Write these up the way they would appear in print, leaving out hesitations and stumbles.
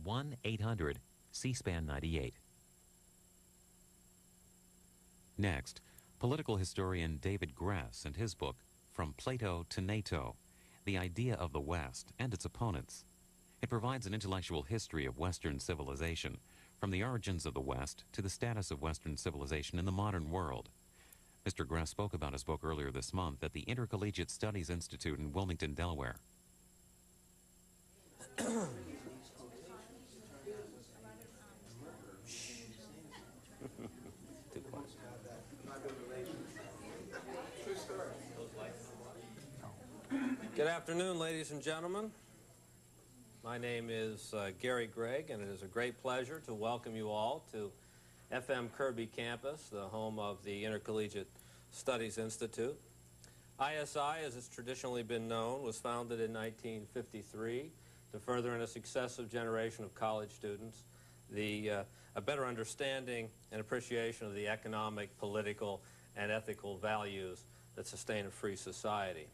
1-800-C-SPAN 98. Next, political historian David Gress and his book, From Plato to NATO, The Idea of the West and Its Opponents. It provides an intellectual history of Western civilization, from the origins of the West to the status of Western civilization in the modern world. Mr. Gress spoke about his book earlier this month at the Intercollegiate Studies Institute in Wilmington, Delaware. Too quiet. Good afternoon, ladies and gentlemen. My name is Gary Gregg, and it is a great pleasure to welcome you all to FM Kirby campus, the home of the Intercollegiate Studies Institute. ISI, as it's traditionally been known, was founded in 1953 to further in a successive generation of college students a better understanding and appreciation of the economic, political, and ethical values that sustain a free society.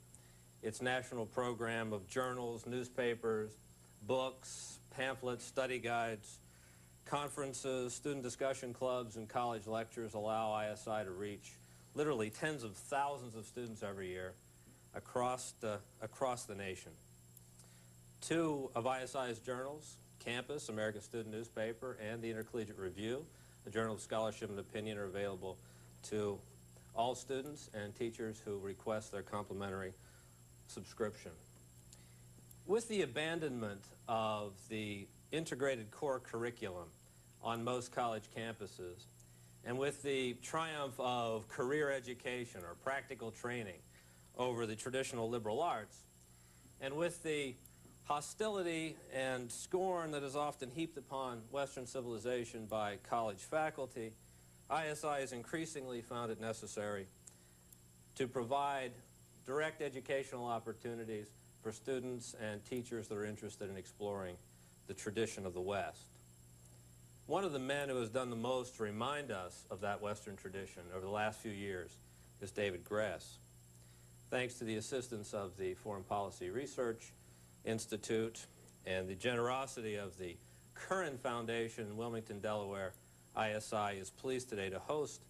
Its national program of journals, newspapers, books, pamphlets, study guides, conferences, student discussion clubs, and college lectures allow ISI to reach literally tens of thousands of students every year across the nation. Two of ISI's journals, Campus, American Student Newspaper, and the Intercollegiate Review, a journal of scholarship and opinion, are available to all students and teachers who request their complimentary subscription. With the abandonment of the integrated core curriculum on most college campuses, and with the triumph of career education or practical training over the traditional liberal arts, and with the hostility and scorn that is often heaped upon Western civilization by college faculty, ISI has increasingly found it necessary to provide direct educational opportunities for students and teachers that are interested in exploring the tradition of the West. One of the men who has done the most to remind us of that Western tradition over the last few years is David Gress. Thanks to the assistance of the Foreign Policy Research Institute and the generosity of the Curran Foundation in Wilmington, Delaware, ISI is pleased today to host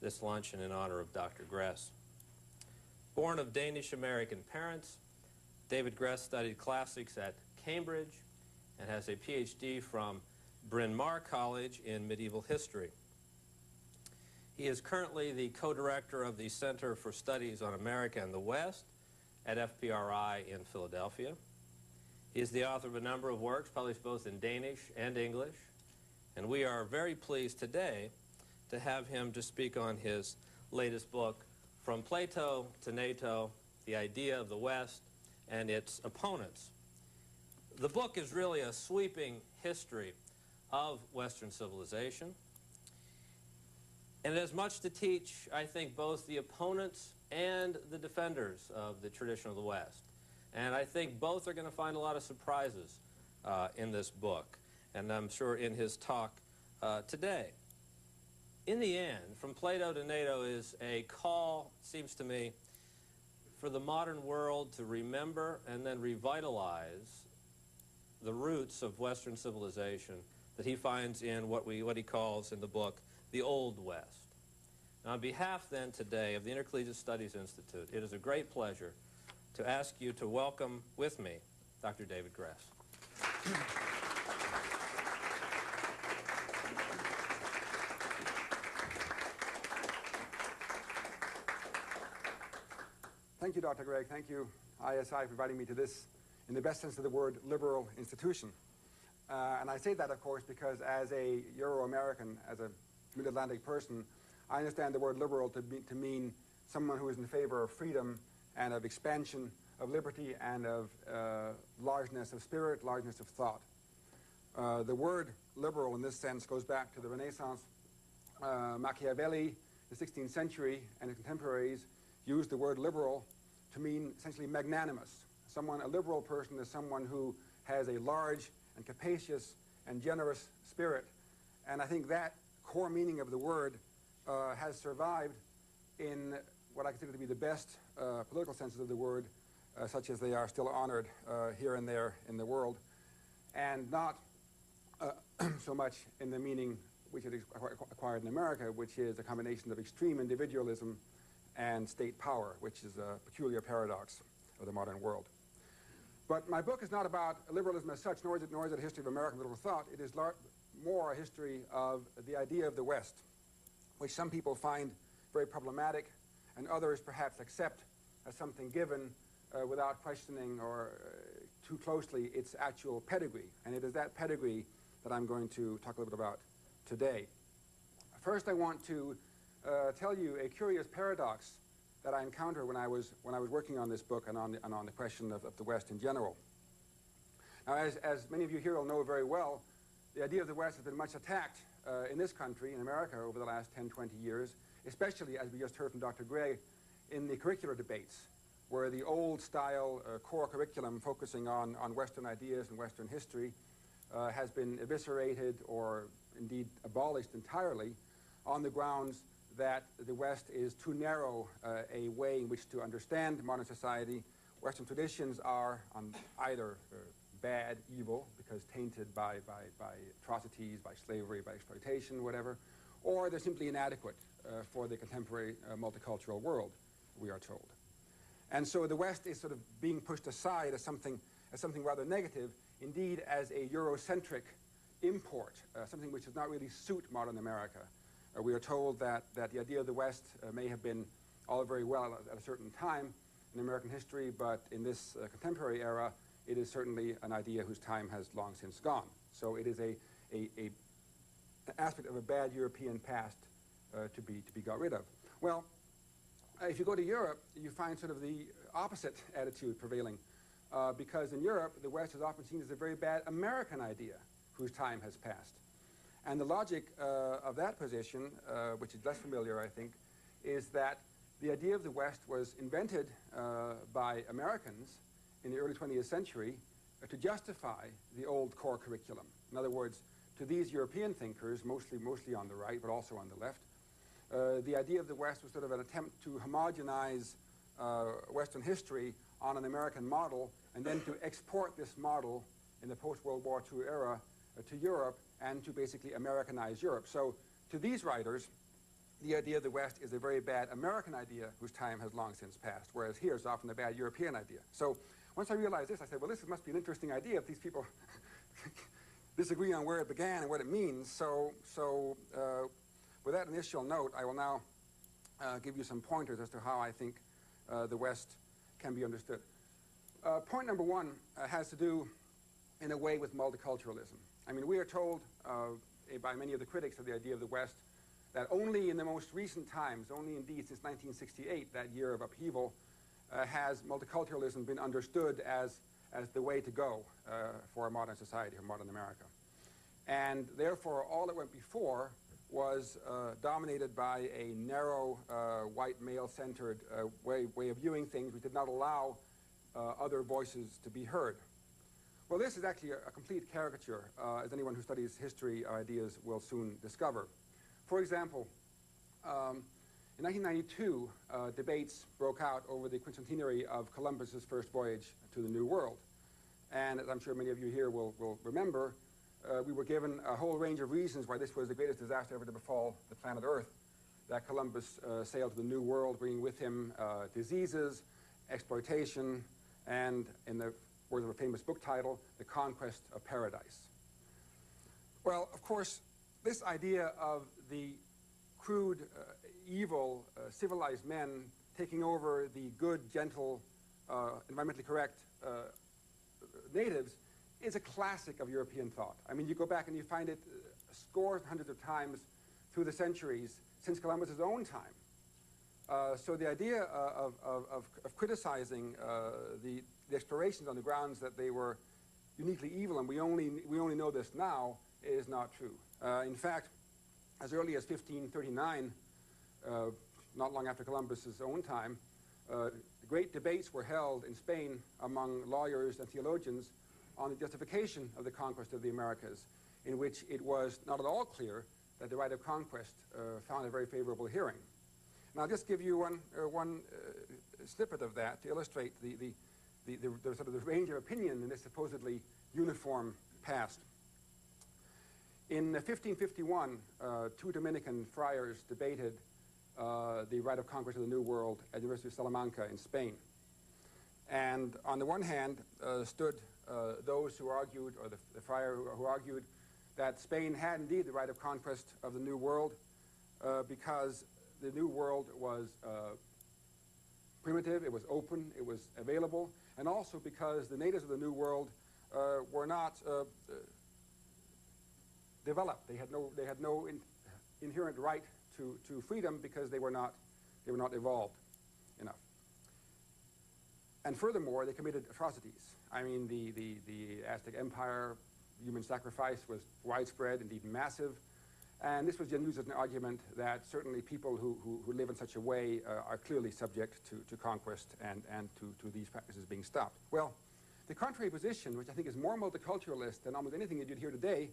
this luncheon in honor of Dr. Gress. Born of Danish-American parents, David Gress studied classics at Cambridge and has a PhD from Bryn Mawr College in medieval history. He is currently the co-director of the Center for Studies on America and the West at FPRI in Philadelphia. He is the author of a number of works published both in Danish and English, and we are very pleased today to have him to speak on his latest book, From Plato to NATO, The Idea of the West and Its Opponents. The book is really a sweeping history of Western civilization, and it has much to teach, I think, both the opponents and the defenders of the tradition of the West. And I think both are going to find a lot of surprises in this book, and I'm sure in his talk today. In the end, From Plato to NATO is a call, it seems to me, for the modern world to remember and then revitalize the roots of Western civilization that he finds in what he calls in the book the Old West. Now, on behalf then today of the Intercollegiate Studies Institute, it is a great pleasure to ask you to welcome with me Dr. David Gress. Thank you, Dr. Gregg. Thank you, ISI, for inviting me to this, in the best sense of the word, liberal institution. And I say that, of course, because as a Euro-American, as a mid-Atlantic person, I understand the word liberal to mean someone who is in favor of freedom and of expansion, of liberty, and of largeness of spirit, largeness of thought. The word liberal in this sense goes back to the Renaissance. Machiavelli, the 16th century, and his contemporaries used the word liberal to mean essentially magnanimous. A liberal person is someone who has a large and capacious and generous spirit. And I think that core meaning of the word has survived in what I consider to be the best political senses of the word, such as they are still honored here and there in the world, and not so much in the meaning which it acquired in America, which is a combination of extreme individualism and state power, which is a peculiar paradox of the modern world. But my book is not about liberalism as such, nor is it a history of American liberal thought. It is more a history of the idea of the West, which some people find very problematic, and others perhaps accept as something given without questioning or too closely its actual pedigree. And it is that pedigree that I'm going to talk a little bit about today. First, I want to tell you a curious paradox that I encountered when I was working on this book and on the question of the West in general. Now, as many of you here will know very well, the idea of the West has been much attacked in this country, in America, over the last 10, 20 years, especially, as we just heard from Dr. Gray, in the curricular debates, where the old-style core curriculum focusing on Western ideas and Western history has been eviscerated or indeed abolished entirely on the grounds that the West is too narrow a way in which to understand modern society. Western traditions are either bad, evil, because tainted by atrocities, by slavery, by exploitation, whatever, or they're simply inadequate for the contemporary multicultural world, we are told. And so the West is sort of being pushed aside as something rather negative, indeed as a Eurocentric import, something which does not really suit modern America. We are told that the idea of the West may have been all very well at a certain time in American history, but in this contemporary era, it is certainly an idea whose time has long since gone. So it is an aspect of a bad European past to be got rid of. Well, if you go to Europe, you find sort of the opposite attitude prevailing, because in Europe, the West is often seen as a very bad American idea whose time has passed. And the logic of that position, which is less familiar, I think, is that the idea of the West was invented by Americans in the early 20th century to justify the old core curriculum. In other words, to these European thinkers, mostly on the right, but also on the left, the idea of the West was sort of an attempt to homogenize Western history on an American model, and then to export this model in the post-World War II era to Europe and to basically Americanize Europe. So to these writers, the idea of the West is a very bad American idea whose time has long since passed, whereas here it's often a bad European idea. So once I realized this, I said, well, this must be an interesting idea if these people disagree on where it began and what it means. So with that initial note, I will now give you some pointers as to how I think the West can be understood. Point number one has to do, in a way, with multiculturalism. I mean, we are told by many of the critics of the idea of the West that only in the most recent times, only indeed since 1968, that year of upheaval, has multiculturalism been understood as the way to go for a modern society, or modern America. And therefore, all that went before was dominated by a narrow, white, male-centered way of viewing things, which did not allow other voices to be heard. Well, this is actually a complete caricature, as anyone who studies history ideas will soon discover. For example, in 1992, debates broke out over the quincentenary of Columbus's first voyage to the New World. And as I'm sure many of you here will remember, we were given a whole range of reasons why this was the greatest disaster ever to befall the planet Earth, that Columbus sailed to the New World, bringing with him diseases, exploitation, and, in the words of a famous book title, The Conquest of Paradise. Well, of course, this idea of the crude, evil, civilized men taking over the good, gentle, environmentally correct natives is a classic of European thought. I mean, you go back and you find it scores and hundreds of times through the centuries since Columbus's own time. So the idea of criticizing the explorations on the grounds that they were uniquely evil, and we only know this now, is not true. In fact, as early as 1539, not long after Columbus's own time, great debates were held in Spain among lawyers and theologians on the justification of the conquest of the Americas, in which it was not at all clear that the right of conquest found a very favorable hearing. And I'll just give you one snippet of that to illustrate the sort of the range of opinion in this supposedly uniform past. In 1551, two Dominican friars debated the right of conquest of the New World at the University of Salamanca in Spain. And on the one hand stood those who argued, or the friar who argued, that Spain had indeed the right of conquest of the New World because the New World was primitive, it was open, it was available, and also because the natives of the New World were not developed. They had no inherent right to freedom because they were not evolved enough. And furthermore, they committed atrocities. I mean, the Aztec Empire, human sacrifice was widespread, indeed massive. And this was then used as an argument that certainly people who live in such a way are clearly subject to conquest and to these practices being stopped. Well, the contrary position, which I think is more multiculturalist than almost anything that you'd hear today,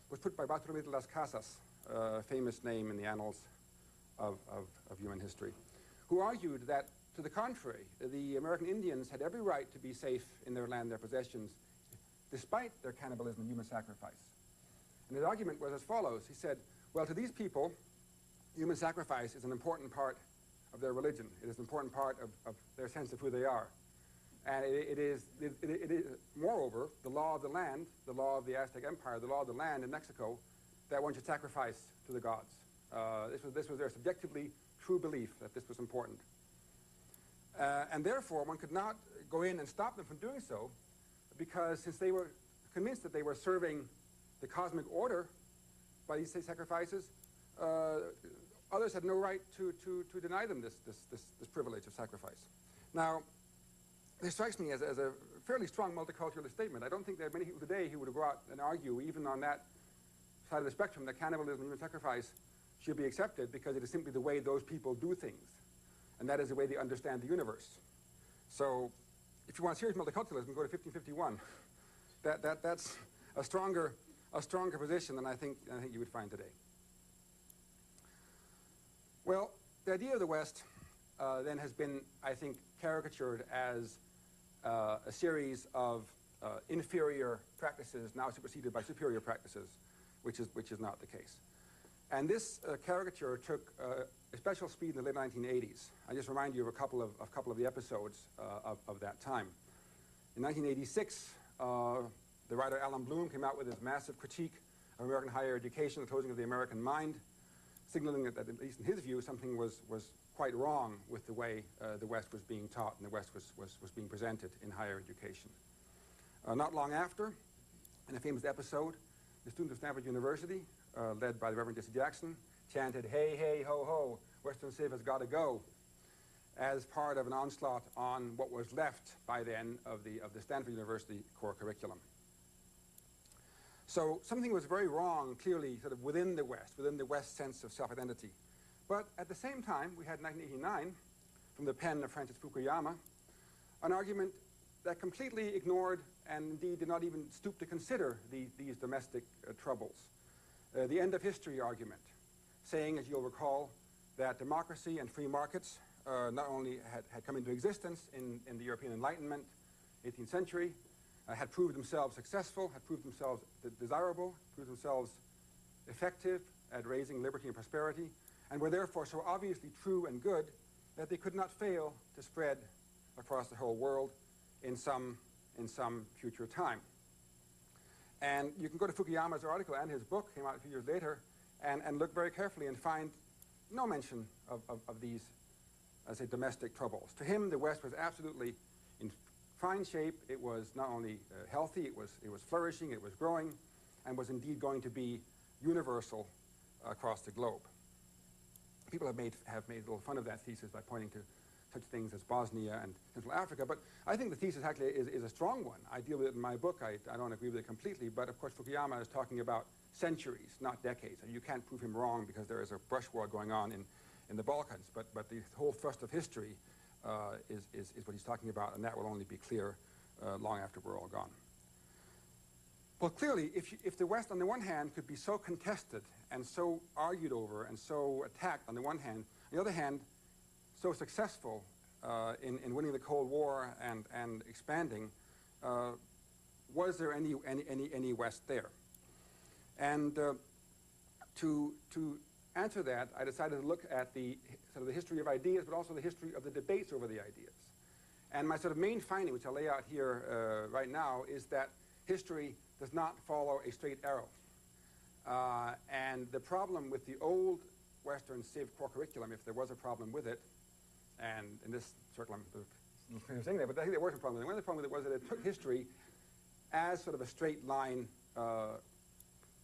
was put by Bartolomé de las Casas, a famous name in the annals of human history, who argued that, to the contrary, the American Indians had every right to be safe in their land, their possessions, despite their cannibalism and human sacrifice. And his argument was as follows. He said, well, to these people, human sacrifice is an important part of their religion. It is an important part of their sense of who they are. And it is, moreover, the law of the land, the law of the Aztec Empire, the law of the land in Mexico, that one should sacrifice to the gods. This was their subjectively true belief that this was important. And therefore, one could not go in and stop them from doing so, because since they were convinced that they were serving the cosmic order by these sacrifices, others had no right to deny them this privilege of sacrifice. Now, this strikes me as a fairly strong multiculturalist statement. I don't think there are many people today who would go out and argue, even on that side of the spectrum, that cannibalism and human sacrifice should be accepted because it is simply the way those people do things. And that is the way they understand the universe. So if you want serious multiculturalism, go to 1551. That's a stronger position than I think you would find today. Well, the idea of the West then has been, I think, caricatured as a series of inferior practices now superseded by superior practices, which is not the case. And this caricature took a special speed in the late 1980s. I just remind you of a couple of the episodes of that time. In 1986, the writer Alan Bloom came out with his massive critique of American higher education, the closing of the American mind, signaling that at least in his view, something was quite wrong with the way the West was being taught and the West was being presented in higher education. Not long after, in a famous episode, the students of Stanford University, led by the Reverend Jesse Jackson, chanted, "Hey, hey, ho, ho, Western Civ has got to go," as part of an onslaught on what was left by then of the Stanford University core curriculum. So something was very wrong, clearly, sort of within the West sense of self-identity. But at the same time, we had 1989, from the pen of Francis Fukuyama, an argument that completely ignored and indeed did not even stoop to consider these domestic troubles. The end of history argument, saying, as you'll recall, that democracy and free markets not only had come into existence in the European Enlightenment, 18th century, had proved themselves successful, had proved themselves desirable, proved themselves effective at raising liberty and prosperity, and were therefore so obviously true and good that they could not fail to spread across the whole world in some future time. And you can go to Fukuyama's article and his book, came out a few years later, and look very carefully and find no mention of these, as I say, domestic troubles. To him, the West was absolutely in fine shape. It was not only healthy, it was flourishing, it was growing, and was indeed going to be universal across the globe. People have made a little fun of that thesis by pointing to such things as Bosnia and Central Africa, but I think the thesis actually is a strong one. I deal with it in my book. I don't agree with it completely, but of course Fukuyama is talking about centuries, not decades. And you can't prove him wrong because there is a brush war going on in the Balkans, but the whole thrust of history is what he's talking about, and that will only be clear long after we're all gone. Well, clearly, if the West, on the one hand, could be so contested and so argued over and so attacked on the one hand, on the other hand, so successful in winning the Cold War and expanding, was there any West there? And to answer that, I decided to look at the sort of the history of ideas, but also the history of the debates over the ideas. And my sort of main finding, which I'll lay out here right now, is that history does not follow a straight arrow. And the problem with the old Western Civ core curriculum, if there was a problem with it, and in this circle I'm saying that, but I think there was a problem with it. One of the problems with it was that it took history as sort of a straight line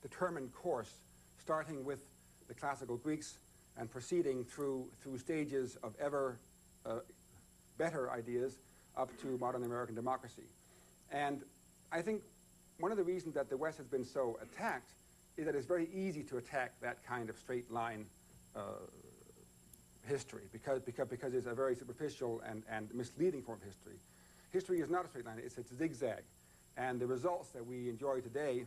determined course, starting with the classical Greeks and proceeding through stages of ever better ideas up to modern American democracy. And I think one of the reasons that the West has been so attacked is that it's very easy to attack that kind of straight line history because it's a very superficial and misleading form of history. History is not a straight line, it's a zigzag. And the results that we enjoy today,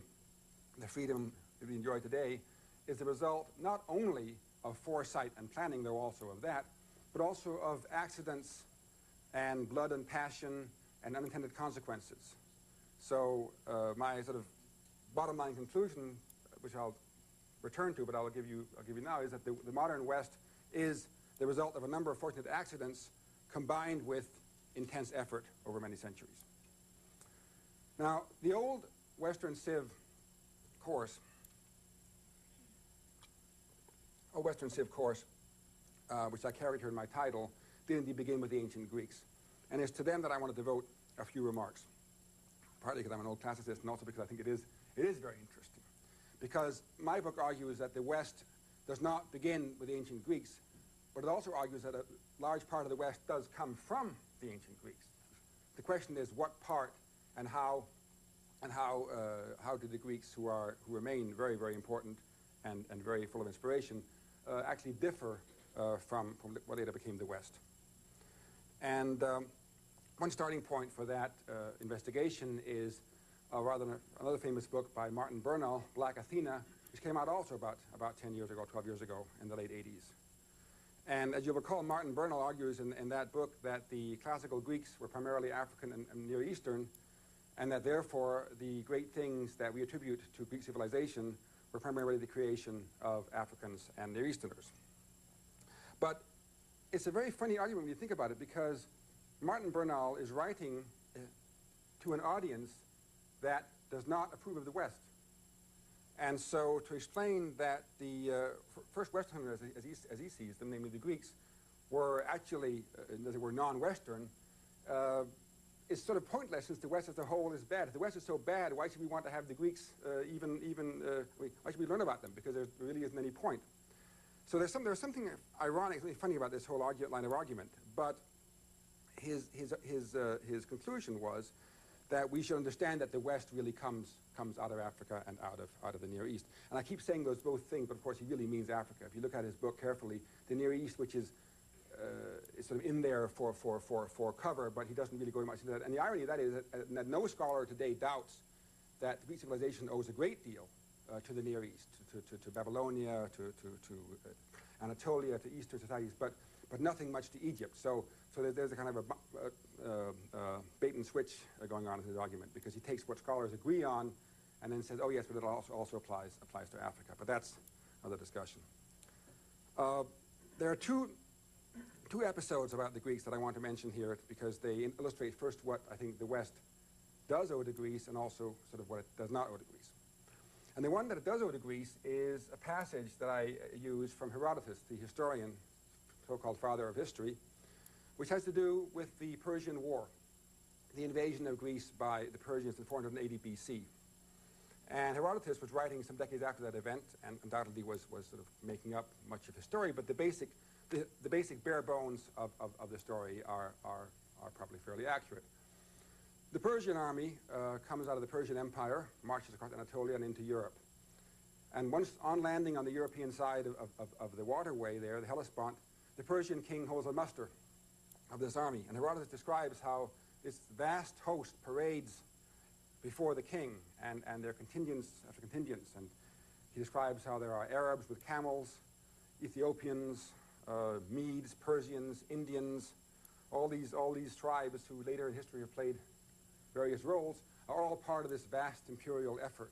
the freedom that we enjoy today, is the result not only of foresight and planning, though also of that, but also of accidents and blood and passion and unintended consequences. So my sort of bottom line conclusion, which I'll return to, but I'll give you now, is that the modern West is the result of a number of fortunate accidents combined with intense effort over many centuries. Now, the old Western Civ course, which I carried here in my title, did indeed begin with the ancient Greeks. And it's to them that I want to devote a few remarks, partly because I'm an old classicist and also because I think it is very interesting. Because my book argues that the West does not begin with the ancient Greeks, but it also argues that a large part of the West does come from the ancient Greeks. The question is what part and how do the Greeks, who remain very, very important and very full of inspiration, actually differ from what later became the West. And one starting point for that investigation is another famous book by Martin Bernal, Black Athena, which came out also about 10 years ago, 12 years ago, in the late 80s. And as you'll recall, Martin Bernal argues in that book that the classical Greeks were primarily African and Near Eastern, and that therefore the great things that we attribute to Greek civilization were primarily the creation of Africans and Near Easterners. But it's a very funny argument when you think about it, because Martin Bernal is writing to an audience that does not approve of the West. And so to explain that the first Westerners, as he sees them, namely the Greeks, were actually, as it were, non-Western, is sort of pointless, since the West as a whole is bad. If the West is so bad, why should we want to have the Greeks why should we learn about them? Because there really isn't any point. So there's something ironic, something funny about this whole line of argument. But his conclusion was that we should understand that the West really comes out of Africa and out of the Near East. And I keep saying those both things, but of course he really means Africa. If you look at his book carefully, the Near East, which is sort of in there for cover, but he doesn't really go much into that. And the irony of that is that no scholar today doubts that Greek civilization owes a great deal to the Near East, to Babylonia, to Anatolia, to Eastern societies, but nothing much to Egypt. So there's a kind of a bait and switch going on in his argument, because he takes what scholars agree on and then says, oh yes, but it also applies to Africa. But that's another discussion. There are two episodes about the Greeks that I want to mention here, because they illustrate first what I think the West does owe to Greece, and also sort of what it does not owe to Greece. And the one that it does owe to Greece is a passage that I use from Herodotus, the historian, so-called father of history, which has to do with the Persian War, the invasion of Greece by the Persians in 480 BC. And Herodotus was writing some decades after that event, and undoubtedly was sort of making up much of his story, but the basic bare bones of the story are probably fairly accurate. The Persian army comes out of the Persian Empire, marches across Anatolia and into Europe. And once on landing on the European side of the waterway there, the Hellespont, the Persian king holds a muster of this army. And Herodotus describes how this vast host parades before the king, and there are contingents after contingents. And he describes how there are Arabs with camels, Ethiopians, Medes, Persians, Indians, all these tribes who later in history have played various roles, are all part of this vast imperial effort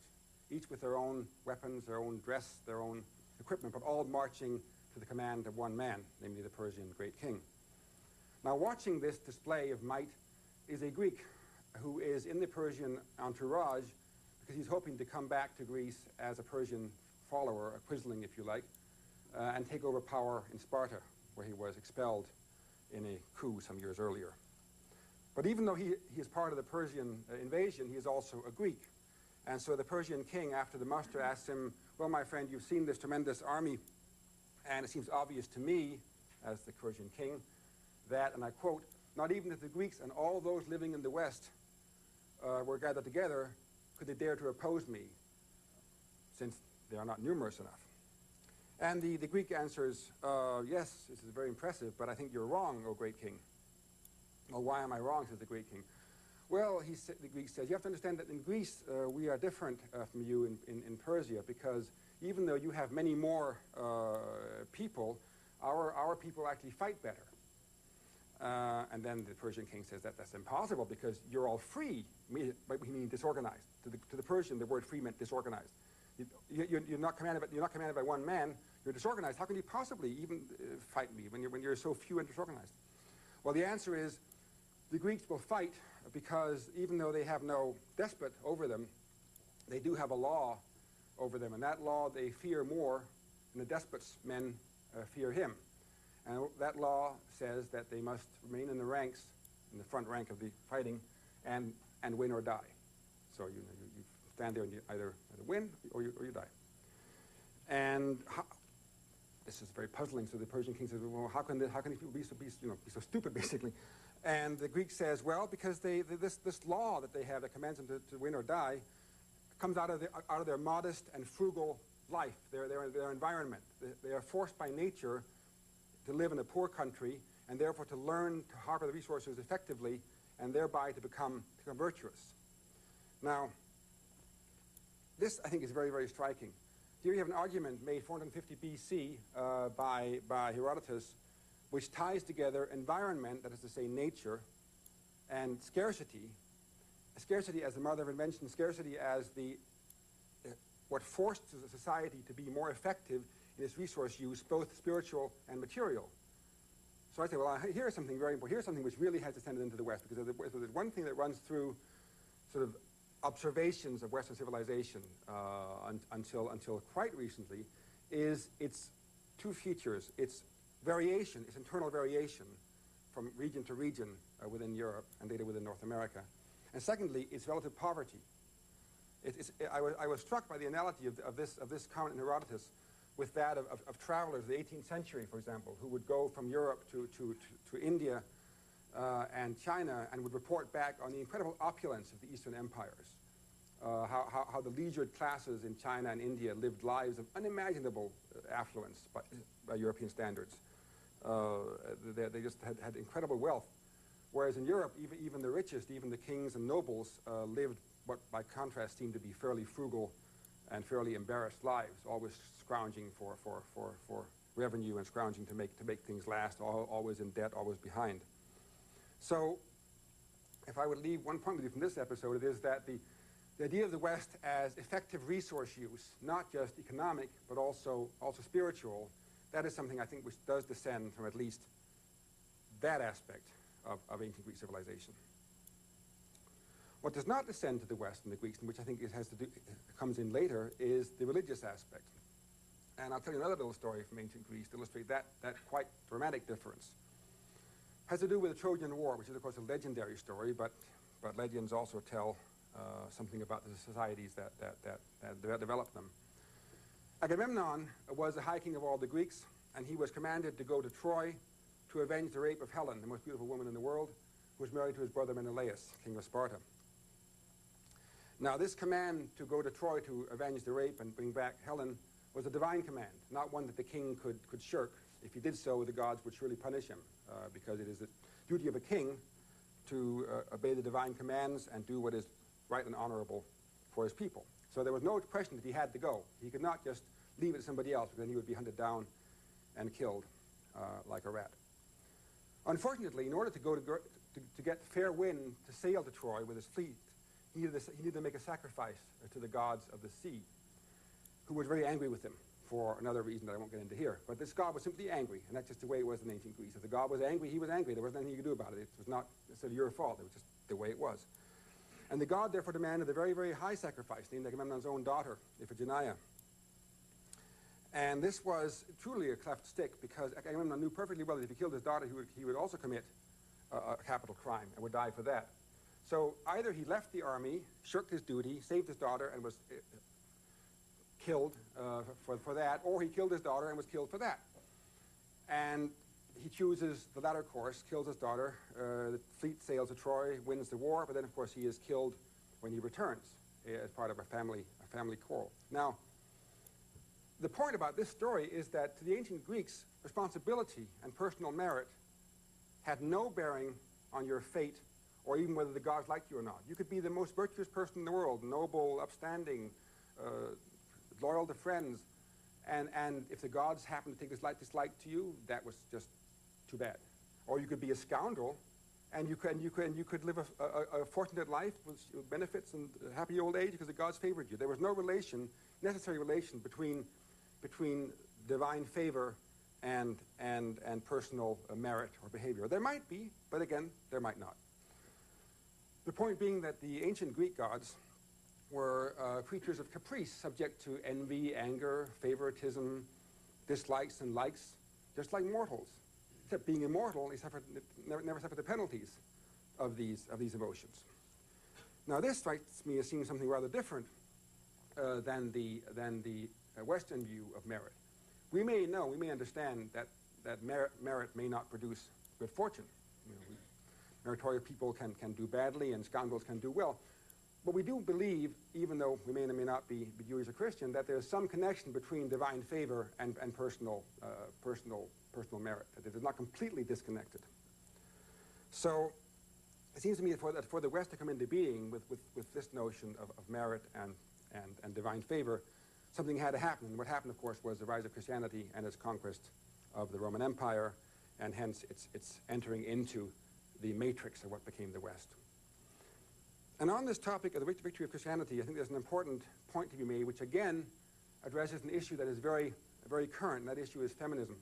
each with their own weapons, their own dress, their own equipment, but all marching to the command of one man, namely the Persian great king. Now, watching this display of might is a Greek who is in the Persian entourage because he's hoping to come back to Greece as a Persian follower, a quisling, if you like, and take over power in Sparta, where he was expelled in a coup some years earlier. But even though he is part of the Persian invasion, he is also a Greek. And so the Persian king, after the muster, asks him, well, my friend, you've seen this tremendous army, and it seems obvious to me, as the Persian king, that, and I quote, not even if the Greeks and all those living in the West were gathered together, could they dare to oppose me, since they are not numerous enough. And the Greek answers, yes, this is very impressive, but I think you're wrong, O great king. Well, why am I wrong, says the great king. Well, the Greek says, you have to understand that in Greece, we are different from you in Persia, because even though you have many more people, our people actually fight better. And then the Persian king says that that's impossible because you're all free. We mean disorganized. To the Persian, the word free meant disorganized. You're not commanded by one man. You're disorganized. How can you possibly even fight me when you're so few and disorganized? Well, the answer is the Greeks will fight because even though they have no despot over them, they do have a law over them, and that law they fear more than the despot's men fear him. And that law says that they must remain in the ranks, in the front rank of the fighting, and win or die. So you stand there and you either win or you die. And this is very puzzling. So the Persian king says, well, how can these people be so stupid, basically? And the Greek says, well, because this law that they have that commands them to win or die comes out of their modest and frugal life, their environment. They are forced by nature to live in a poor country and therefore to learn to harbor the resources effectively and thereby to become virtuous. Now, this, I think, is very, very striking. Here you have an argument made 450 BC by Herodotus, which ties together environment, that is to say nature, and scarcity. Scarcity as the mother of invention, scarcity as what forced the society to be more effective in its resource use, both spiritual and material. So I say, well, here's something very important. Here's something which really has descended into the West, because there's one thing that runs through sort of observations of Western civilization until quite recently, is its two features. Its variation, its internal variation from region to region within Europe and later within North America. And secondly, its relative poverty. I was struck by the analogy of this comment in Herodotus with that of travelers of the 18th century, for example, who would go from Europe to India and China and would report back on the incredible opulence of the Eastern empires, how the leisured classes in China and India lived lives of unimaginable affluence by European standards. They just had incredible wealth, whereas in Europe, even the richest, even the kings and nobles, lived what by contrast seemed to be fairly frugal and fairly embarrassed lives, always scrounging for revenue and scrounging to make things last, always in debt, always behind. So if I would leave one point with you from this episode, it is that the idea of the West as effective resource use, not just economic, but also spiritual, that is something I think which does descend from at least that aspect of ancient Greek civilization. What does not descend to the West and the Greeks, and which I think comes in later, is the religious aspect. And I'll tell you another little story from ancient Greece to illustrate that quite dramatic difference. It has to do with the Trojan War, which is, of course, a legendary story, but legends also tell something about the societies that developed them. Agamemnon was the high king of all the Greeks, and he was commanded to go to Troy to avenge the rape of Helen, the most beautiful woman in the world, who was married to his brother Menelaus, king of Sparta. Now, this command to go to Troy to avenge the rape and bring back Helen was a divine command, not one that the king could shirk. If he did so, the gods would surely punish him, because it is the duty of a king to obey the divine commands and do what is right and honorable for his people. So there was no question that he had to go. He could not just leave it to somebody else, because then he would be hunted down and killed like a rat. Unfortunately, in order to get fair wind to sail to Troy with his fleet, he needed to make a sacrifice to the gods of the sea, who was very angry with him for another reason that I won't get into here. But this god was simply angry, and that's just the way it was in ancient Greece. If the god was angry, he was angry. There wasn't anything you could do about it. It was not necessarily your fault. It was just the way it was. And the god therefore demanded a very, very high sacrifice, named Agamemnon's own daughter, Iphigenia. And this was truly a cleft stick, because Agamemnon knew perfectly well that if he killed his daughter, he would also commit a capital crime and would die for that. So either he left the army, shirked his duty, saved his daughter, and was killed for that, or he killed his daughter and was killed for that. And he chooses the latter course, kills his daughter, the fleet sails to Troy, wins the war, but then of course he is killed when he returns as part of a family quarrel. Now, the point about this story is that to the ancient Greeks, responsibility and personal merit had no bearing on your fate or even whether the gods liked you or not. You could be the most virtuous person in the world, noble, upstanding, loyal to friends, and if the gods happened to take dislike to you, that was just too bad. Or you could be a scoundrel, and you could live a fortunate life with benefits and a happy old age because the gods favored you. There was no necessary relation between divine favor and personal merit or behavior. There might be, but again, there might not. The point being that the ancient Greek gods were creatures of caprice, subject to envy, anger, favoritism, dislikes and likes, just like mortals. Except being immortal, they never suffered the penalties of these emotions. Now this strikes me as seeing something rather different than the Western view of merit. We may understand that merit may not produce good fortune. Meritorious people can do badly and scoundrels can do well. But we do believe, even though we may or may not be Jewish or Christian, that there's some connection between divine favor and personal merit, that it is not completely disconnected. So it seems to me that for the West to come into being with this notion of merit and divine favor, something had to happen. And what happened, of course, was the rise of Christianity and its conquest of the Roman Empire, and hence its entering into the matrix of what became the West. And on this topic of the victory of Christianity, I think there's an important point to be made, which again addresses an issue that is very, very current, and that issue is feminism.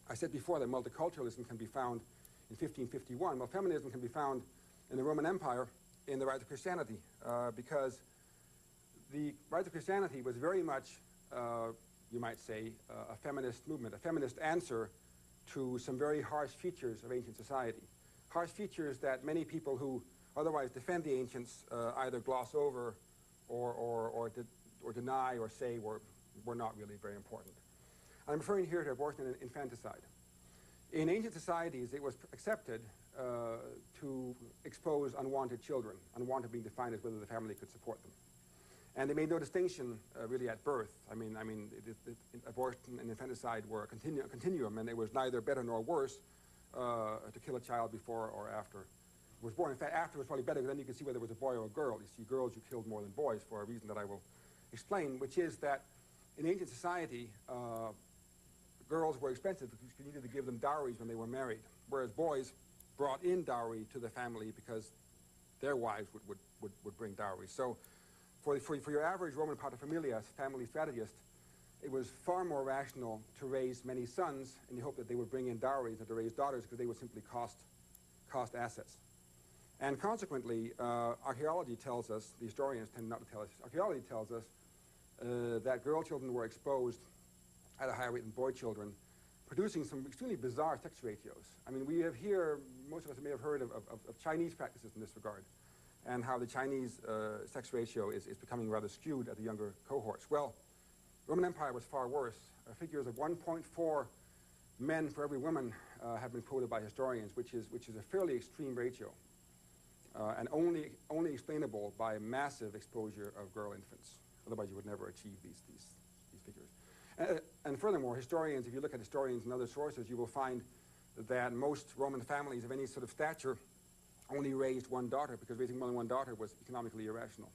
I said before that multiculturalism can be found in 1551. Well, feminism can be found in the Roman Empire in the rise of Christianity, because the rise of Christianity was very much, you might say, a feminist movement, a feminist answer to some very harsh features of ancient society. Harsh features that many people who otherwise defend the ancients either gloss over or deny or say were not really very important. I'm referring here to abortion and infanticide. In ancient societies, it was accepted to expose unwanted children, unwanted being defined as whether the family could support them. And they made no distinction really at birth. I mean, abortion and infanticide were a continuum, and it was neither better nor worse to kill a child before or after it was born. In fact, after was probably better, because then you could see whether it was a boy or a girl. You see girls you killed more than boys for a reason that I will explain, which is that in ancient society, girls were expensive because you needed to give them dowries when they were married, whereas boys brought in dowry to the family because their wives would bring dowries. So for your average Roman paterfamilias, family strategist, it was far more rational to raise many sons in the hope that they would bring in dowries than to raise daughters, because they would simply cost assets. And consequently, archaeology tells us, the historians tend not to tell us, archaeology tells us that girl children were exposed at a higher rate than boy children, producing some extremely bizarre sex ratios. I mean, we have here, most of us may have heard of Chinese practices in this regard, and how the Chinese sex ratio is becoming rather skewed at the younger cohorts. Well, Roman Empire was far worse. Figures of 1.4 men for every woman have been quoted by historians, which is a fairly extreme ratio, and only explainable by massive exposure of girl infants. Otherwise, you would never achieve these figures. And furthermore, historians, if you look at historians and other sources, you will find that most Roman families of any sort of stature only raised one daughter, because raising more than one daughter was economically irrational.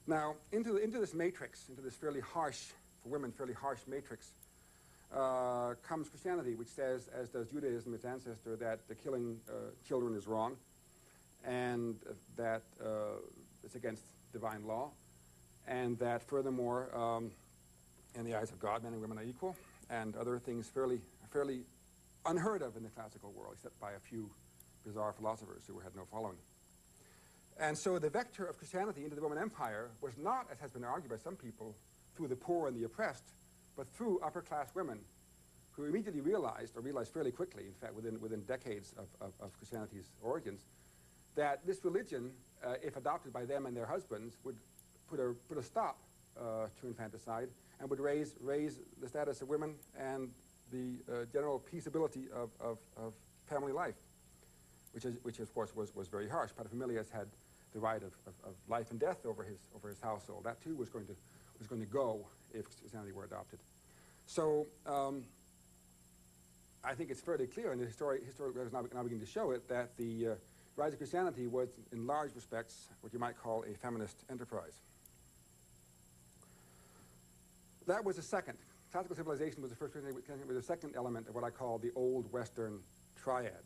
Now, into this matrix, into this fairly harsh, for women, fairly harsh matrix, comes Christianity, which says, as does Judaism, its ancestor, that the killing children is wrong, and that it's against divine law, and that furthermore, in the eyes of God, men and women are equal, and other things fairly unheard of in the classical world, except by a few bizarre philosophers who had no following. And so the vector of Christianity into the Roman Empire was not, as has been argued by some people, through the poor and the oppressed, but through upper-class women who immediately realized, or realized fairly quickly, in fact, within decades of Christianity's origins, that this religion, if adopted by them and their husbands, would put a stop to infanticide and would raise the status of women and the general peaceability of family life, which of course was very harsh. Paterfamilias had the right of life and death over his household. That too was going to go if Christianity were adopted. So I think it's fairly clear, and the historical records now begin to show it, that the rise of Christianity was, in large respects, what you might call a feminist enterprise. That was the second. Classical civilization was the first. Was the second element of what I call the old Western triad.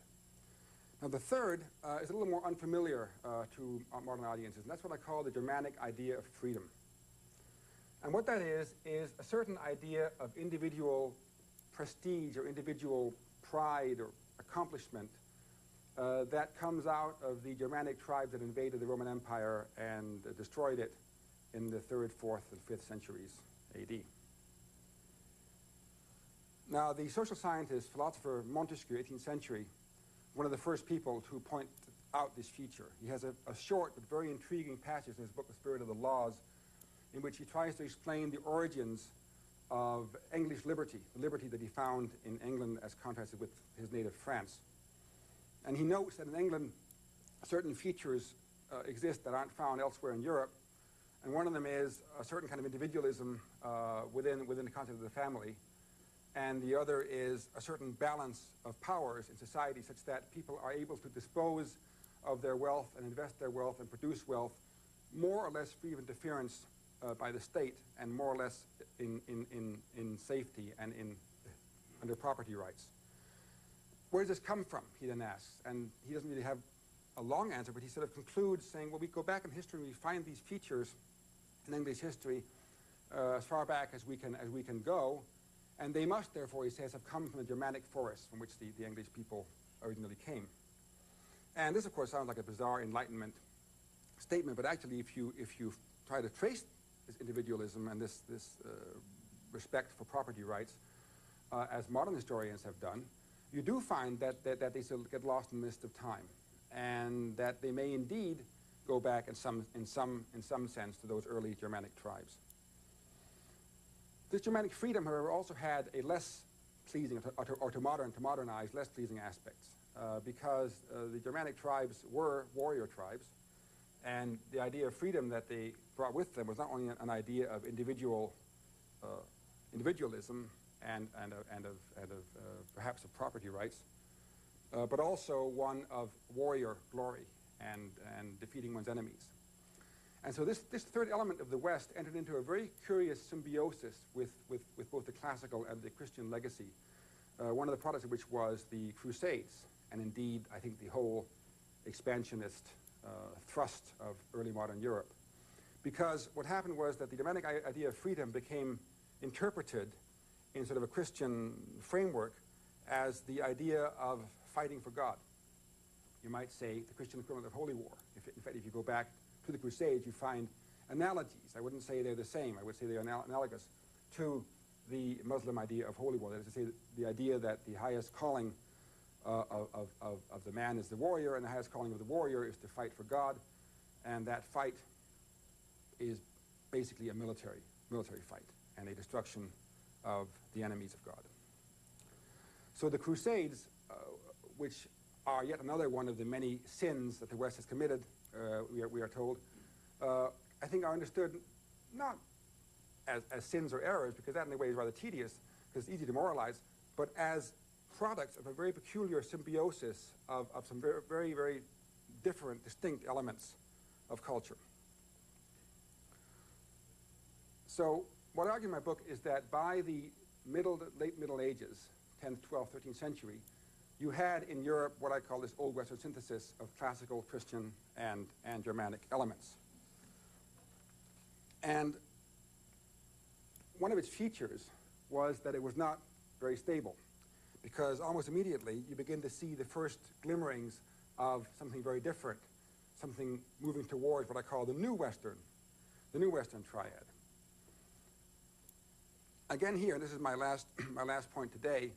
Now the third is a little more unfamiliar to modern audiences, and that's what I call the Germanic idea of freedom. And what that is a certain idea of individual prestige or individual pride or accomplishment that comes out of the Germanic tribes that invaded the Roman Empire and destroyed it in the 3rd, 4th, and 5th centuries AD. Now, the social scientist, philosopher Montesquieu, 18th century, one of the first people to point out this feature. He has a short but very intriguing passage in his book, The Spirit of the Laws, in which he tries to explain the origins of English liberty, the liberty that he found in England as contrasted with his native France. And he notes that in England, certain features exist that aren't found elsewhere in Europe, and one of them is a certain kind of individualism within the context of the family, and the other is a certain balance of powers in society such that people are able to dispose of their wealth and invest their wealth and produce wealth more or less free of interference by the state and more or less in safety and under property rights. Where does this come from, he then asks, and he doesn't really have a long answer, but he sort of concludes saying, well, we go back in history and we find these features in English history as far back as we can go, and they must, therefore, he says, have come from the Germanic forests from which the English people originally came. And this, of course, sounds like a bizarre Enlightenment statement, but actually, if you try to trace this individualism and this respect for property rights, as modern historians have done, you do find that they sort of get lost in the mist of time, and that they may indeed go back in some sense to those early Germanic tribes. This Germanic freedom, however, also had a less pleasing, or to modernize, less pleasing aspects, because the Germanic tribes were warrior tribes, and the idea of freedom that they brought with them was not only an idea of individualism and of perhaps of property rights, but also one of warrior glory and defeating one's enemies. And so this third element of the West entered into a very curious symbiosis with both the classical and the Christian legacy, one of the products of which was the Crusades, and indeed, I think, the whole expansionist thrust of early modern Europe. Because what happened was that the Germanic idea of freedom became interpreted in sort of a Christian framework as the idea of fighting for God. You might say the Christian equivalent of holy war. In fact, if you go back to the Crusades, you find analogies. I wouldn't say they're the same. I would say they're analogous to the Muslim idea of holy war. That is to say, the idea that the highest calling of the man is the warrior, and the highest calling of the warrior is to fight for God, and that fight is basically a military fight and a destruction of the enemies of God. So the Crusades, which are yet another one of the many sins that the West has committed, we are told, I think are understood not as sins or errors, because that in a way is rather tedious, because it's easy to moralize, but as products of a very peculiar symbiosis of some very, very different, distinct elements of culture. So what I argue in my book is that by the late Middle Ages, 10th, 12th, 13th century, you had in Europe what I call this Old Western synthesis of classical, Christian, and Germanic elements. And one of its features was that it was not very stable, because almost immediately you begin to see the first glimmerings of something very different, something moving towards what I call the New Western triad. Again here, and this is my last point today,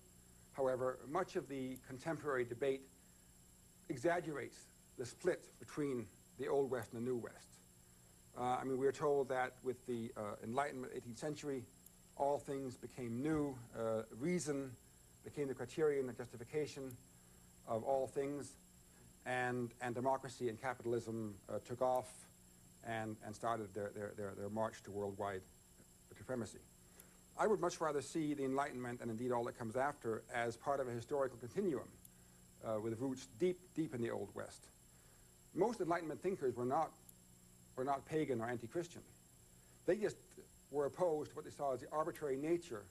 however, much of the contemporary debate exaggerates the split between the Old West and the New West. I mean, we're told that with the Enlightenment 18th century, all things became new, reason became the criterion and justification of all things, and democracy and capitalism took off and started their march to worldwide supremacy. I would much rather see the Enlightenment, and indeed all that comes after, as part of a historical continuum with roots deep in the Old West. Most Enlightenment thinkers were not pagan or anti-Christian. They just were opposed to what they saw as the arbitrary nature,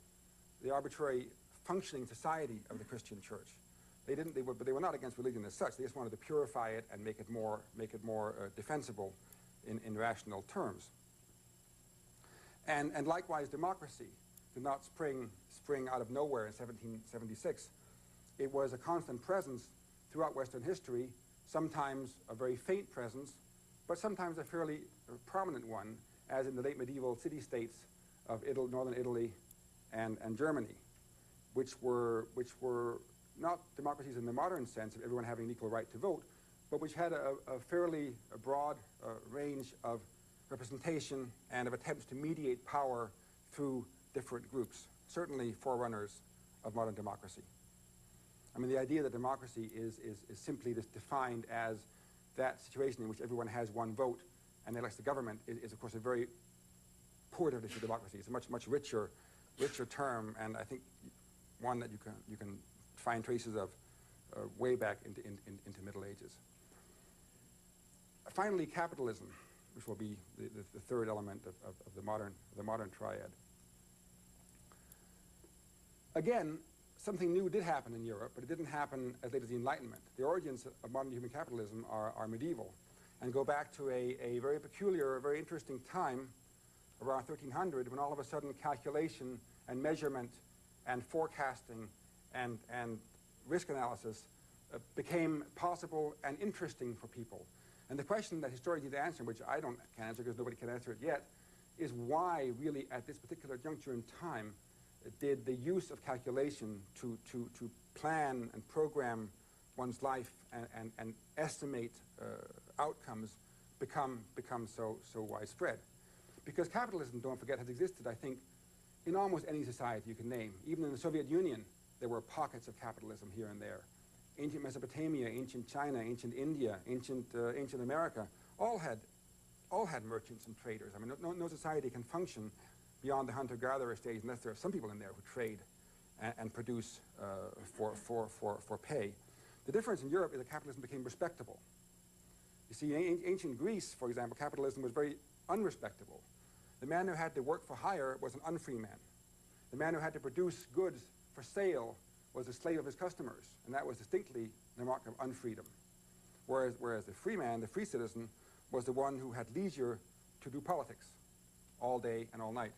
the arbitrary functioning society of the Christian church. But they were not against religion as such. They just wanted to purify it and make it more defensible in rational terms. And likewise, democracy did not spring out of nowhere in 1776. It was a constant presence throughout Western history, sometimes a very faint presence, but sometimes a fairly prominent one, as in the late medieval city-states of northern Italy and Germany, which were not democracies in the modern sense of everyone having an equal right to vote, but which had a fairly broad range of representation and of attempts to mediate power through different groups, certainly forerunners of modern democracy. I mean, the idea that democracy is simply defined as that situation in which everyone has one vote and elects the government is of course, a very poor definition of democracy. It's a much richer term, and I think one that you can find traces of way back into Middle Ages. Finally, capitalism, which will be the third element of the modern triad. Again, something new did happen in Europe, but it didn't happen as late as the Enlightenment. The origins of modern human capitalism are medieval and go back to a very peculiar, very interesting time around 1300, when all of a sudden calculation and measurement and forecasting and risk analysis became possible and interesting for people. And the question that historians need to answer, which I can't answer because nobody can answer it yet, is why really at this particular juncture in time did the use of calculation to plan and program one's life and estimate outcomes become so widespread? Because capitalism, don't forget, has existed, I think, in almost any society you can name. Even in the Soviet Union, there were pockets of capitalism here and there. Ancient Mesopotamia, ancient China, ancient India, ancient America, all had merchants and traders. I mean, no society can function beyond the hunter-gatherer stage unless there are some people in there who trade and produce for pay. The difference in Europe is that capitalism became respectable. You see, in ancient Greece, for example, capitalism was very unrespectable. The man who had to work for hire was an unfree man. The man who had to produce goods for sale was a slave of his customers, and that was distinctly the mark of unfreedom. Whereas the free man, the free citizen, was the one who had leisure to do politics all day and all night,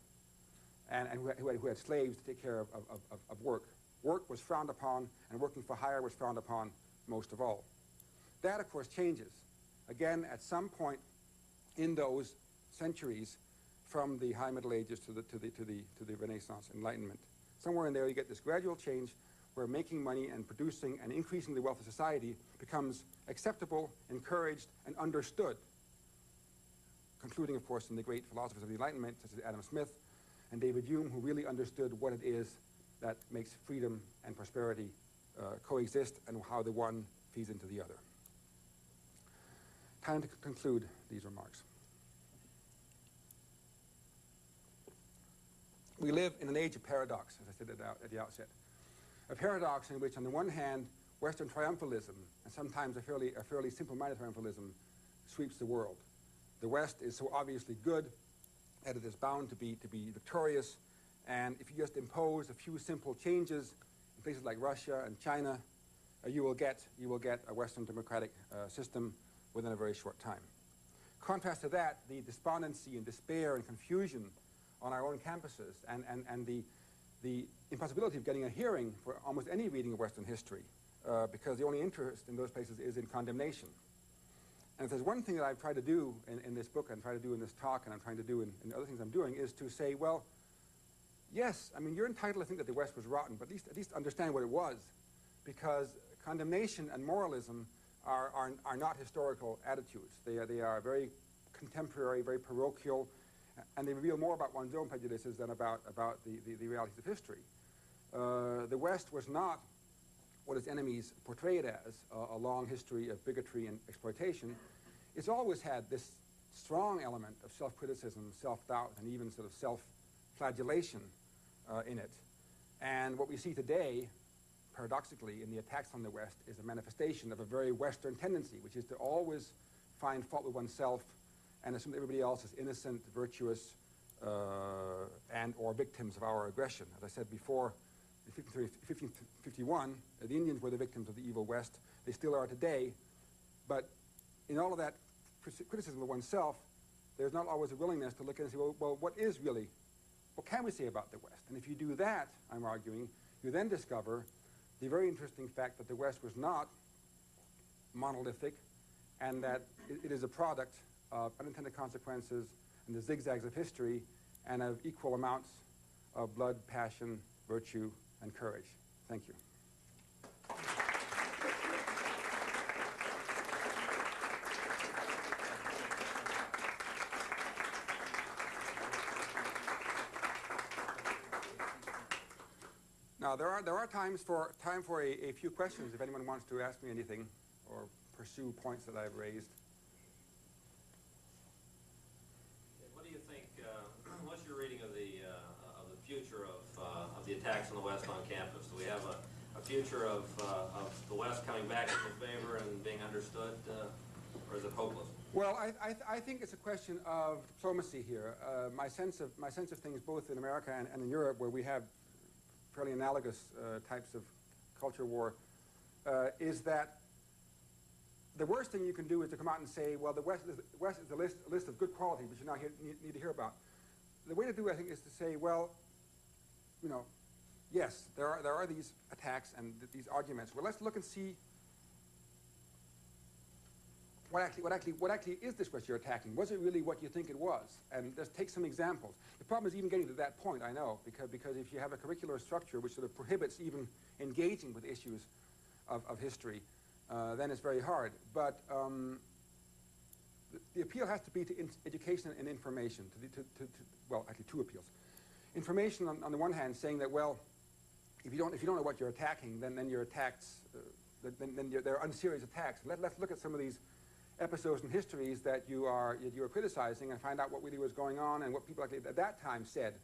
and who had slaves to take care of work. Work was frowned upon, and working for hire was frowned upon most of all. That, of course, changes. Again, at some point in those centuries, from the High Middle Ages to the Renaissance, Enlightenment. Somewhere in there you get this gradual change where making money and producing and increasing the wealth of society becomes acceptable, encouraged, and understood. Concluding, of course, in the great philosophers of the Enlightenment, such as Adam Smith and David Hume, who really understood what it is that makes freedom and prosperity coexist and how the one feeds into the other. Time to conclude these remarks. We live in an age of paradox, as I said at the outset. A paradox in which, on the one hand, Western triumphalism, and sometimes a fairly simple-minded triumphalism, sweeps the world. The West is so obviously good that it is bound to be victorious, and if you just impose a few simple changes in places like Russia and China, you will get a Western democratic system within a very short time. Contrast to that, the despondency and despair and confusion on our own campuses and the impossibility of getting a hearing for almost any reading of Western history because the only interest in those places is in condemnation. And if there's one thing that I've tried to do in this book and try to do in this talk and I'm trying to do in other things I'm doing is to say, well, yes, I mean, you're entitled to think that the West was rotten, but at least understand what it was, because condemnation and moralism are not historical attitudes. They are very contemporary, very parochial, and they reveal more about one's own prejudices than about the realities of history. The West was not what its enemies portray it as, a long history of bigotry and exploitation. It's always had this strong element of self-criticism, self-doubt, and even sort of self-flagellation in it. And what we see today, paradoxically, in the attacks on the West is a manifestation of a very Western tendency, which is to always find fault with oneself and assume that everybody else is innocent, virtuous, and or victims of our aggression. As I said before, in 1551, the Indians were the victims of the evil West. They still are today. But in all of that criticism of oneself, there's not always a willingness to look and say, well, what can we say about the West? And if you do that, I'm arguing, you then discover the very interesting fact that the West was not monolithic and that it is a product of unintended consequences and the zigzags of history and of equal amounts of blood, passion, virtue, and courage. Thank you. Now, there are time for a few questions if anyone wants to ask me anything or pursue points that I've raised. What do you think? What's your reading of the future of the attacks on the West on campus? Do we have a future of the West coming back into favor and being understood, or is it hopeless? Well, I think it's a question of diplomacy here. My sense of things, both in America and in Europe, where we have fairly analogous types of culture war, is that the worst thing you can do is to come out and say, well, the West is a list of good qualities which you now need to hear about. The way to do it, I think, is to say, well, you know, yes, there are these attacks and these arguments. Well, let's look and see what actually is this West you're attacking? Was it really what you think it was? And just take some examples. The problem is even getting to that point, I know, because if you have a curricular structure which sort of prohibits even engaging with issues of history, then it's very hard. But the appeal has to be to education and information. Well, actually, two appeals. Information on the one hand, saying that, well, if you don't know what you're attacking, then your attacks, they're unserious attacks. Let's look at some of these episodes and histories that you are criticizing and find out what really was going on and what people actually at that time said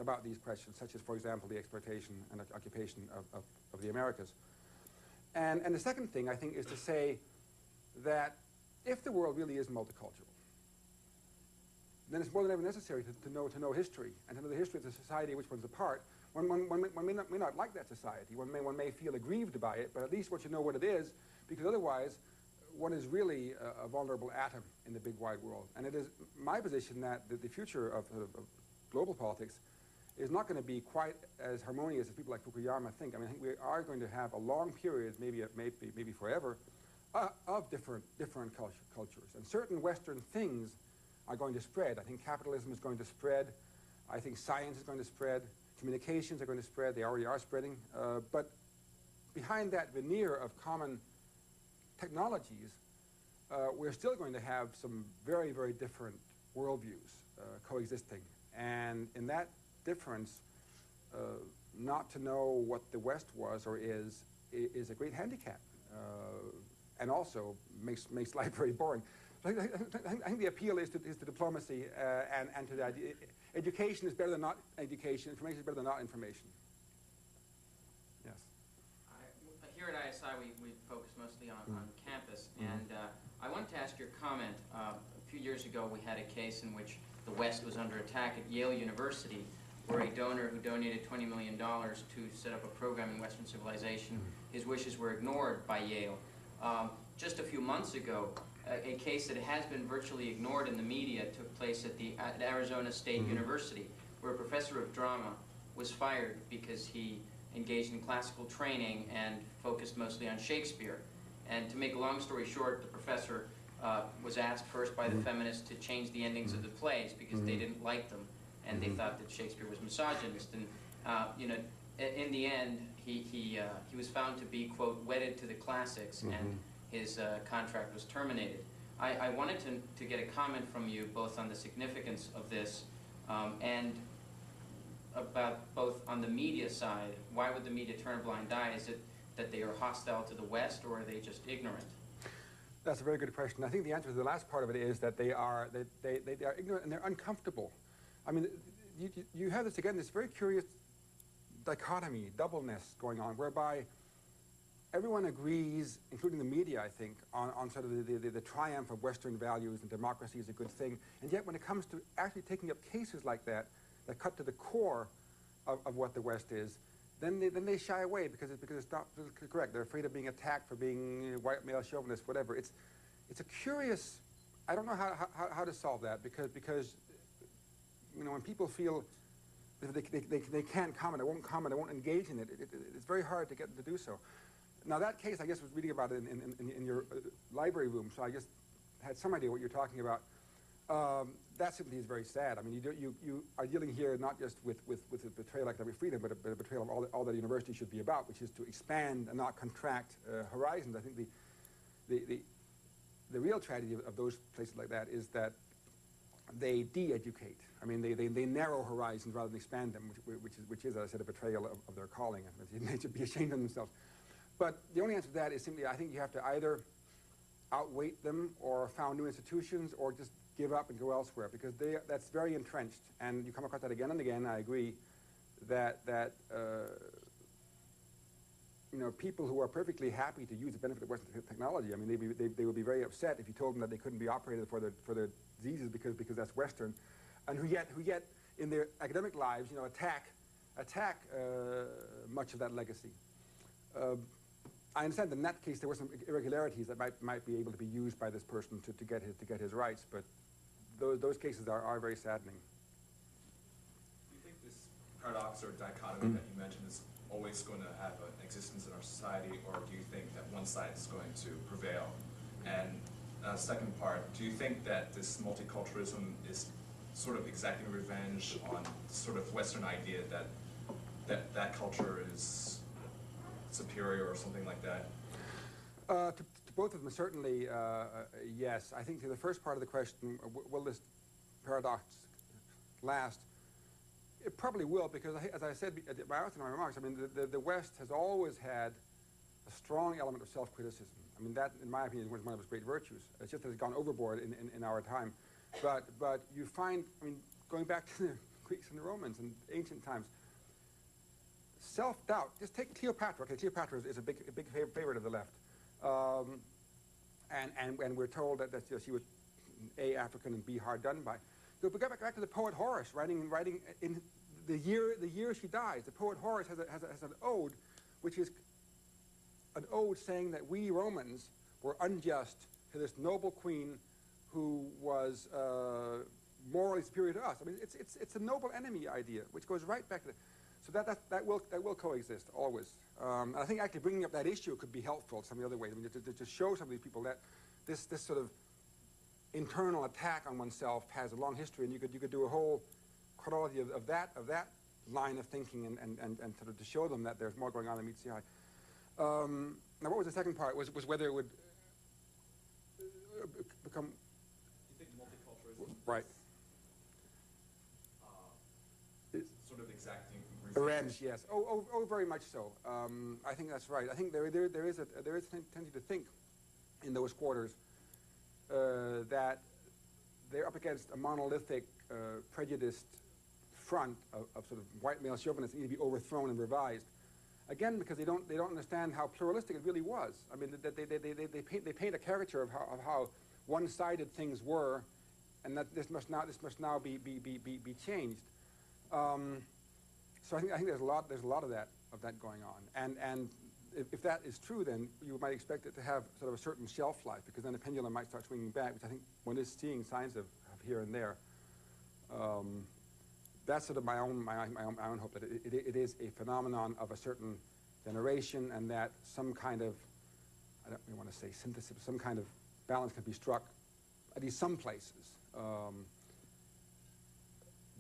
about these questions, such as, for example, the exploitation and occupation of the Americas. And the second thing, I think, is to say that if the world really is multicultural, then it's more than ever necessary to know history and to know the history of the society which one's a part. One may not like that society. One may feel aggrieved by it, but at least once you know what it is, because otherwise one is really a vulnerable atom in the big wide world. And it is my position that the future of global politics is not going to be quite as harmonious as people like Fukuyama think. I mean, I think we are going to have a long period, maybe forever, of different cultures. And certain Western things are going to spread. I think capitalism is going to spread. I think science is going to spread. Communications are going to spread. They already are spreading. But behind that veneer of common technologies, we're still going to have some very, very different worldviews coexisting. And in that difference, not to know what the West was or is a great handicap, and also makes life very boring. I think the appeal is to diplomacy and to the idea. Education is better than not education. Information is better than not information. Yes. Here at ISI, we focus mostly on campus, and I wanted to ask your comment. A few years ago, we had a case in which the West was under attack at Yale University were a donor who donated $20 million to set up a program in Western civilization. His wishes were ignored by Yale. Just a few months ago, a case that has been virtually ignored in the media took place at Arizona State University, where a professor of drama was fired because he engaged in classical training and focused mostly on Shakespeare. And to make a long story short, the professor was asked first by the feminists to change the endings of the plays because they didn't like them, and they thought that Shakespeare was misogynist. And you know, in the end, he was found to be, quote, wedded to the classics, and his contract was terminated. I wanted to get a comment from you both on the significance of this and about both on the media side. Why would the media turn a blind eye? Is it that they are hostile to the West, or are they just ignorant? That's a very good question. I think the answer to the last part of it is that they are ignorant and they're uncomfortable. I mean, you have this again, this very curious dichotomy, doubleness going on, whereby everyone agrees, including the media, I think, on sort of the triumph of Western values and democracy is a good thing. And yet when it comes to actually taking up cases like that cut to the core of what the West is, then they shy away because it's not correct. They're afraid of being attacked for being white male chauvinist, whatever. It's a curious. I don't know how to solve that because you know, when people feel that they can't comment, they won't engage in it, it's very hard to get them to do so. Now that case, I guess, was reading about it in your library room, so I just had some idea what you're talking about. That simply is very sad. I mean, you are dealing here not just with a betrayal of academic freedom, but a betrayal of all that a university should be about, which is to expand and not contract horizons. I think the real tragedy of those places like that is that they de-educate. I mean, they narrow horizons rather than expand them, which is, as I said, a betrayal of their calling. They should be ashamed of themselves. But the only answer to that is simply, I think you have to either outweight them or found new institutions or just give up and go elsewhere, because that's very entrenched. And you come across that again and again. I agree that you know, people who are perfectly happy to use the benefit of Western technology, I mean, they would be very upset if you told them that they couldn't be operated for their diseases because that's Western, and who yet in their academic lives, you know, attack much of that legacy. I understand that in that case there were some irregularities that might be able to be used by this person to get his rights, but those cases are very saddening. Do you think this paradox or dichotomy that you mentioned is always going to have an existence in our society, or do you think that one side is going to prevail? And second part, do you think that this multiculturalism is sort of exacting revenge on sort of Western idea that culture is superior or something like that? To both of them, certainly, yes. I think to the first part of the question, will this paradox last? It probably will, because as I said in my remarks, I mean, the West has always had a strong element of self-criticism. I mean, that, in my opinion, was one of its great virtues. It's just that it's gone overboard in our time. But you find, I mean, going back to the Greeks and the Romans in ancient times, self-doubt. Just take Cleopatra. Okay, Cleopatra is a big favorite of the left. And we're told that she was A, African, and B, hard done by. So we go back to the poet Horace, writing in the year she dies. The poet Horace has an ode, which is an ode saying that we Romans were unjust to this noble queen who was morally superior to us. I mean, it's a noble enemy idea, which goes right back to the. So that will coexist always. And I think actually bringing up that issue could be helpful some of the other ways. I mean, to show some of these people that this sort of internal attack on oneself has a long history, and you could do a whole chronology of that line of thinking and sort of to show them that there's more going on than meets the eye. Now, what was the second part? Was whether it would become. Do you think multiculturalism Right. is sort of exacting Revenge, yes. Oh, very much so. I think that's right. I think there is a tendency to think in those quarters that they're up against a monolithic, prejudiced front of sort of white male chauvinists that need to be overthrown and revised. Again, because they don't understand how pluralistic it really was. I mean, they paint a caricature of how one-sided things were, and that this must now be changed. So I think there's a lot of that going on, and if that is true, then you might expect it to have sort of a certain shelf life, because then the pendulum might start swinging back, which I think one is seeing signs of here and there. That's sort of my own hope, that it is a phenomenon of a certain generation, and that some kind of, I don't really want to say synthesis, but some kind of balance can be struck, at least some places.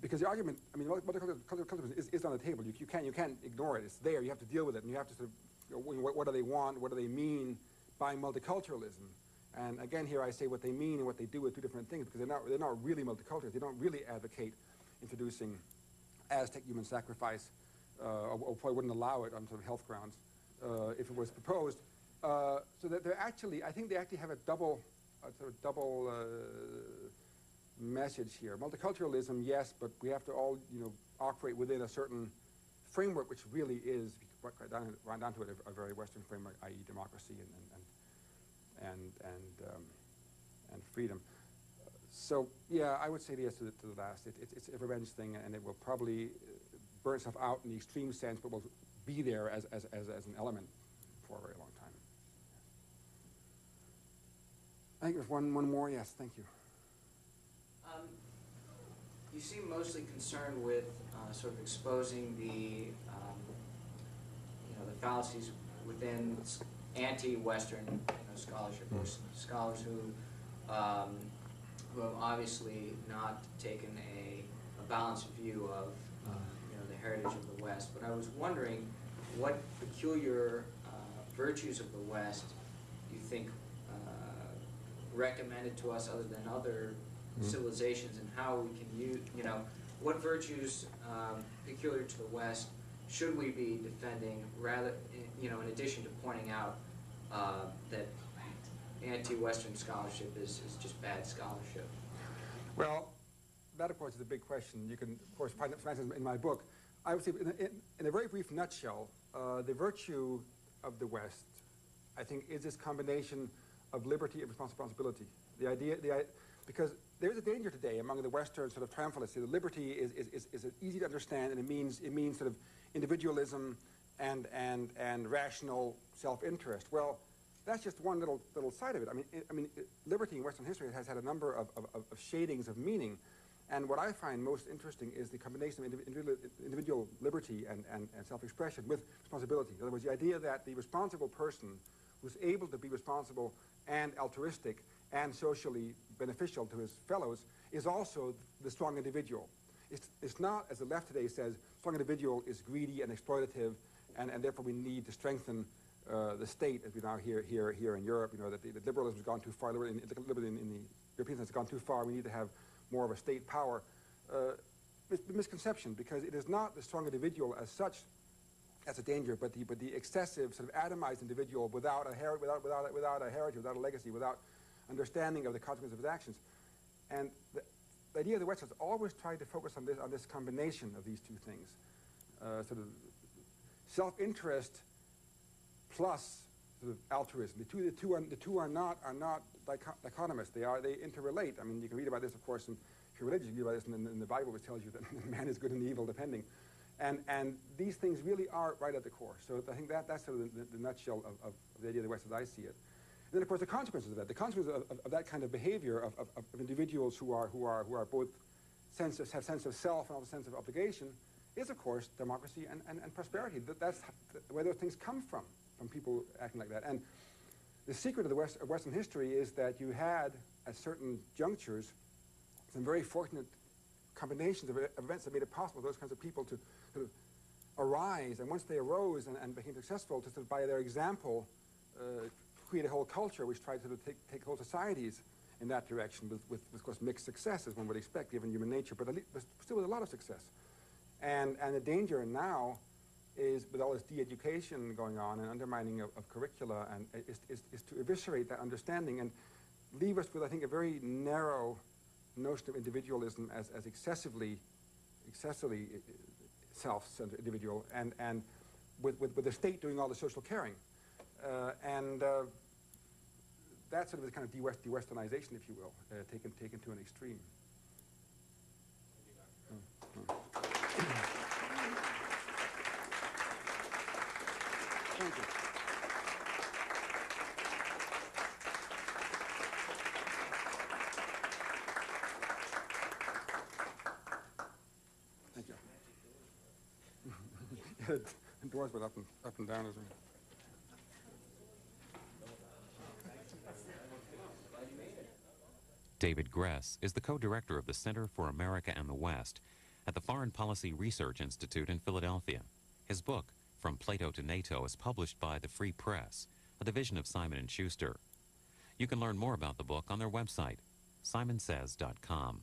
Because the argument, I mean, multiculturalism is on the table. You can't ignore it. It's there. You have to deal with it, and you have to sort of, what do they want? What do they mean by multiculturalism? And again, here I say what they mean and what they do are two different things, because they're not really multicultural. They don't really advocate introducing Aztec human sacrifice, or probably wouldn't allow it on sort of health grounds if it was proposed. So that they're actually, I think they actually have a double message here. Multiculturalism, yes, but we have to all, operate within a certain framework, which really is, right down to it, a very Western framework, i.e., democracy and freedom. So yeah, I would say yes to the last. It's a revenge thing, and it will probably burn itself out in the extreme sense, but will be there as an element for a very long time. I think there's one more. Yes, thank you. You seem mostly concerned with sort of exposing the the fallacies within anti-Western scholarship, or scholars who have obviously not taken a balanced view of the heritage of the West. But I was wondering what peculiar virtues of the West you think recommended to us other than other civilizations, and how we can use, what virtues peculiar to the West should we be defending, rather, in addition to pointing out that anti-Western scholarship is just bad scholarship? Well, that, of course, is a big question. You can, of course, find answers in my book. I would say, in a very brief nutshell, the virtue of the West, I think, is this combination of liberty and responsibility. The idea, because there's a danger today among the Western sort of triumphalists. The liberty is easy to understand, and it means sort of individualism and rational self-interest. Well, that's just one little side of it. I mean, liberty in Western history has had a number of shadings of meaning, and what I find most interesting is the combination of individual liberty and self-expression with responsibility. In other words, the idea that the responsible person who's able to be responsible and altruistic and socially beneficial to his fellows is also the strong individual. It's not, as the left today says, strong individual is greedy and exploitative, and therefore we need to strengthen the state, as we now hear in Europe, that liberalism has gone too far, liberalism in the European sense has gone too far, we need to have more of a state power. It's a misconception, because it is not the strong individual as such that's a danger, but the excessive sort of atomized individual without a heritage, without a legacy, without understanding of the consequences of his actions. And the idea of the West has always tried to focus on this combination of these two things, sort of self-interest plus sort of altruism. The two are not dichotomous. They interrelate. I mean, you can read about this, of course, if you're religious, you can read about this in the Bible, which tells you that man is good and evil, depending. And these things really are right at the core. So I think that's sort of the nutshell of the idea of the West as I see it. And then, of course, the consequences of that, of that kind of behavior of individuals who are both have sense of self and also sense of obligation, is, of course, democracy and prosperity. That's where those things come from people acting like that. And the secret of of Western history is that you had, at certain junctures, some very fortunate combinations of events that made it possible for those kinds of people to sort of arise, and once they arose and became successful, to sort of, by their example, create a whole culture which tried to take whole societies in that direction, with of course, mixed success, as one would expect, given human nature, but still with a lot of success. And the danger now is, with all this de-education going on and undermining of curricula, and is to eviscerate that understanding and leave us with, I think, a very narrow notion of individualism as excessively self-centered individual, and with the state doing all the social caring. That's sort of the kind of de-Westernization, if you will, taken to an extreme. get it endorsement up and down as well. David Gress is the co-director of the Center for America and the West at the Foreign Policy Research Institute in Philadelphia. His book, From Plato to NATO, is published by the Free Press, a division of Simon & Schuster. You can learn more about the book on their website, simonsays.com.